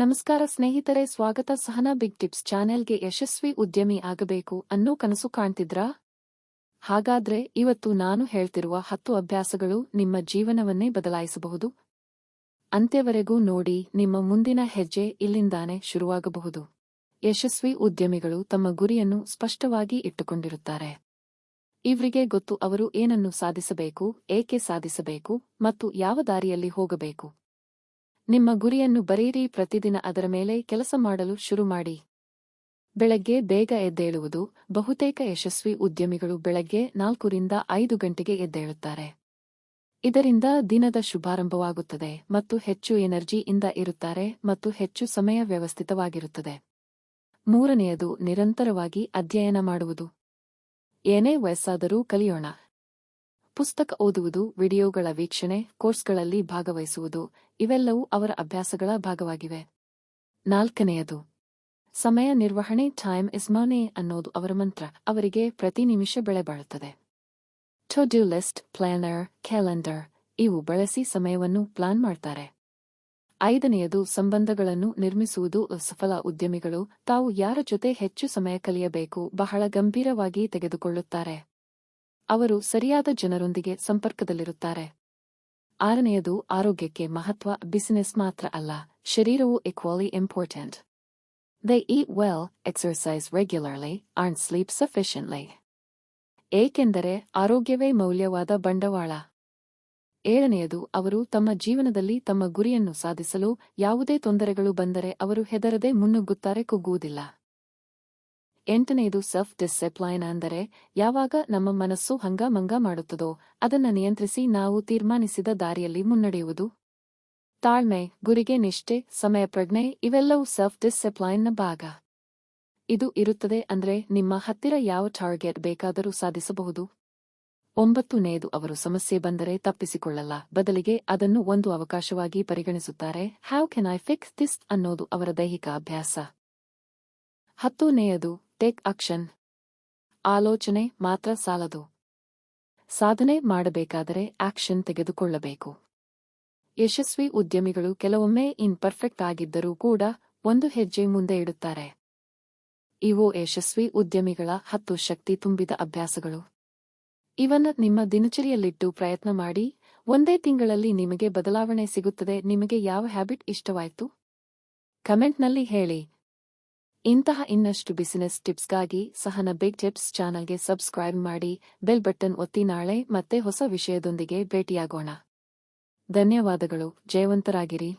ನಮಸ್ಕಾರ ಸ್ನೇಹಿತರೆ, ಸ್ವಾಗತ. ಸಹನಾ ಬಿಗ್ ಟಿಪ್ಸ್ ಚಾನೆಲ್ಗೆ. ಯಶಸ್ವಿ ಉದ್ಯಮಿ ಆಗಬೇಕು ಅನ್ನೋ ಕನಸು ಕಾಣ್ತಿದ್ರಾ? ಹಾಗಾದ್ರೆ ಇವತ್ತು ನಾನು ಹೇಳ್ತಿರುವ 10 ಅಭ್ಯಾಸಗಳು ನಿಮ್ಮ ಜೀವನವನ್ನೇ ಬದಲಾಯಿಸಬಹುದು. ಅಂತ್ಯವರೆಗೂ ನೋಡಿ, ನಿಮ್ಮ ಮುಂದಿನ ಹೆಜ್ಜೆ ಇಲ್ಲಿಂದಾನೇ ಶುರುವಾಗಬಹುದು. ಯಶಸ್ವಿ ಉದ್ಯಮಿಗಳು ತಮ್ಮ ಗುರಿಯನ್ನು ಸ್ಪಷ್ಟವಾಗಿ ಇಟ್ಟುಕೊಂಡಿರುತ್ತಾರೆ. ಇವ್ರಿಗೆ ಗೊತ್ತು ಅವರು ಏನನ್ನು ಸಾಧಿಸಬೇಕು, ಏಕೆ ಸಾಧಿಸಬೇಕು ಮತ್ತು ಯಾವ ದಾರಿಯಲ್ಲಿ ಹೋಗಬೇಕು. ನಿಮ್ಮ ಗುರಿಯನ್ನು ಬರೆಯಿರಿ, ಪ್ರತಿದಿನ ಅದರ ಮೇಲೆ ಕೆಲಸ ಮಾಡಲು ಶುರು ಮಾಡಿ. ಬೆಳಗ್ಗೆ ಬೇಗ ಎದ್ದೇಳುವುದು. ಬಹುತೇಕ ಯಶಸ್ವಿ ಉದ್ಯಮಿಗಳು ಬೆಳಗ್ಗೆ 4 ರಿಂದ 5 ಗಂಟೆಗೆ ಎದ್ದೇಳುತ್ತಾರೆ. ಇದರಿಂದ ದಿನದ ಶುಭಾರಂಭವಾಗುತ್ತದೆ ಮತ್ತು ಹೆಚ್ಚು ಎನರ್ಜಿ ಇಂದ ಇರುತ್ತಾರೆ ಮತ್ತು ಹೆಚ್ಚು ಸಮಯ ವ್ಯವಸ್ಥಿತವಾಗಿರುತ್ತದೆ. ಮೂರನೆಯದು, ನಿರಂತರವಾಗಿ ಅಧ್ಯಯನ ಮಾಡುವುದು. ಏನೇ ವಯಸ್ಸಾದರೂ ಕಲಿಯೋಣ. ಪುಸ್ತಕ ಓದುವುದು, ವಿಡಿಯೋಗಳ ವೀಕ್ಷಣೆ, ಕೋರ್ಸ್ಗಳಲ್ಲಿ ಭಾಗವಹಿಸುವುದು, ಇವೆಲ್ಲವೂ ಅವರ ಅಭ್ಯಾಸಗಳ ಭಾಗವಾಗಿವೆ. ನಾಲ್ಕನೆಯದು, ಸಮಯ ನಿರ್ವಹಣೆ. ಟೈಮ್ ಇಸ್ ಮನಿ ಅನ್ನೋದು ಅವರ ಮಂತ್ರ. ಅವರಿಗೆ ಪ್ರತಿ ನಿಮಿಷ ಬೆಲೆ ಬಾಳುತ್ತದೆ. To do list, planner, calendar ಇವು ಬಳಸಿ ಸಮಯವನ್ನು ಪ್ಲಾನ್ ಮಾಡ್ತಾರೆ. ಐದನೆಯದು, ಸಂಬಂಧಗಳನ್ನು ನಿರ್ಮಿಸುವುದು. ಸಫಲ ಉದ್ಯಮಿಗಳು ತಾವು ಯಾರ ಜೊತೆ ಹೆಚ್ಚು ಸಮಯ ಕಲಿಯಬೇಕು ಬಹಳ ಗಂಭೀರವಾಗಿ ತೆಗೆದುಕೊಳ್ಳುತ್ತಾರೆ. ಅವರು ಸರಿಯಾದ ಜನರೊಂದಿಗೆ ಸಂಪರ್ಕದಲ್ಲಿರುತ್ತಾರೆ. ಆರನೆಯದು, ಆರೋಗ್ಯಕ್ಕೆ ಮಹತ್ವ. ಬಿಸಿನೆಸ್ ಮಾತ್ರ ಅಲ್ಲ, ಶರೀರವು equally important. They eat well, exercise regularly, and sleep sufficiently. ಏಕೆಂದರೆ ಆರೋಗ್ಯವೇ ಮೌಲ್ಯವಾದ ಬಂಡವಾಳ. ಏಳನೆಯದು, ಅವರು ತಮ್ಮ ಜೀವನದಲ್ಲಿ ತಮ್ಮ ಗುರಿಯನ್ನು ಸಾಧಿಸಲು ಯಾವುದೇ ತೊಂದರೆಗಳು ಬಂದರೆ ಅವರು ಹೆದರದೆ ಮುನ್ನುಗ್ಗುತ್ತಾರೆ, ಕುಗ್ಗುವುದಿಲ್ಲ. ಎಂಟನೆಯದು, ಸೆಲ್ಫ್ ಡಿಸಿಪ್ಲೈನ್. ಅಂದರೆ ಯಾವಾಗ ನಮ್ಮ ಮನಸ್ಸು ಹಂಗಮಂಗ ಮಾಡುತ್ತದೋ ಅದನ್ನ ನಿಯಂತ್ರಿಸಿ ನಾವು ತೀರ್ಮಾನಿಸಿದ ದಾರಿಯಲ್ಲಿ ಮುನ್ನಡೆಯುವುದು. ತಾಳ್ಮೆ, ಗುರಿಗೆ ನಿಷ್ಠೆ, ಸಮಯ ಪ್ರಜ್ಞೆ ಇವೆಲ್ಲವೂ ಸೆಲ್ಫ್ ಡಿಸಿಪ್ಲೈನ್ನ ಭಾಗ. ಇದು ಇರುತ್ತದೆ ಅಂದ್ರೆ ನಿಮ್ಮ ಹತ್ತಿರ ಯಾವ ಟಾರ್ಗೆಟ್ ಬೇಕಾದರೂ ಸಾಧಿಸಬಹುದು. ಒಂಬತ್ತನೆಯದು, ಅವರು ಸಮಸ್ಯೆ ಬಂದರೆ ತಪ್ಪಿಸಿಕೊಳ್ಳಲ್ಲ, ಬದಲಿಗೆ ಅದನ್ನು ಒಂದು ಅವಕಾಶವಾಗಿ ಪರಿಗಣಿಸುತ್ತಾರೆ. How can I fix this ಅನ್ನೋದು ಅವರ ದೈಹಿಕ ಅಭ್ಯಾಸ. ಹತ್ತನೆಯದು, ಟೇಕ್ ಆಕ್ಷನ್. ಆಲೋಚನೆ ಮಾತ್ರ ಸಾಲದು. ಸಾಧನೆ ಮಾಡಬೇಕಾದರೆ ಆಕ್ಷನ್ ತೆಗೆದುಕೊಳ್ಳಬೇಕು. ಯಶಸ್ವಿ ಉದ್ಯಮಿಗಳು ಕೆಲವೊಮ್ಮೆ ಇನ್ಪರ್ಫೆಕ್ಟ್ ಆಗಿದ್ದರೂ ಕೂಡ ಒಂದು ಹೆಜ್ಜೆ ಮುಂದೆ ಇಡುತ್ತಾರೆ. ಇವು ಯಶಸ್ವಿ ಉದ್ಯಮಿಗಳ 10 ಶಕ್ತಿ ತುಂಬಿದ ಅಭ್ಯಾಸಗಳು. ಇವನ್ನ ನಿಮ್ಮ ದಿನಚರಿಯಲ್ಲಿಟ್ಟು ಪ್ರಯತ್ನ ಮಾಡಿ. ಒಂದೇ ತಿಂಗಳಲ್ಲಿ ನಿಮಗೆ ಬದಲಾವಣೆ ಸಿಗುತ್ತದೆ. ನಿಮಗೆ ಯಾವ ಹ್ಯಾಬಿಟ್ ಇಷ್ಟವಾಯಿತು? ಕಮೆಂಟ್ನಲ್ಲಿ ಹೇಳಿ. ಇಂತಹ ಇನ್ನಷ್ಟು ಬಿಸಿನೆಸ್ ಟಿಪ್ಸ್ಗಾಗಿ ಸಹನಾ ಬಿಗ್ ಟಿಪ್ಸ್ ಚಾನಲ್ಗೆ ಸಬ್ಸ್ಕ್ರೈಬ್ ಮಾಡಿ, ಬೆಲ್ ಬಟನ್ ಒತ್ತಿ. ನಾಳೆ ಮತ್ತೆ ಹೊಸ ವಿಷಯದೊಂದಿಗೆ ಭೇಟಿಯಾಗೋಣ. ಧನ್ಯವಾದಗಳು. ಜಯವಂತರಾಗಿರಿ.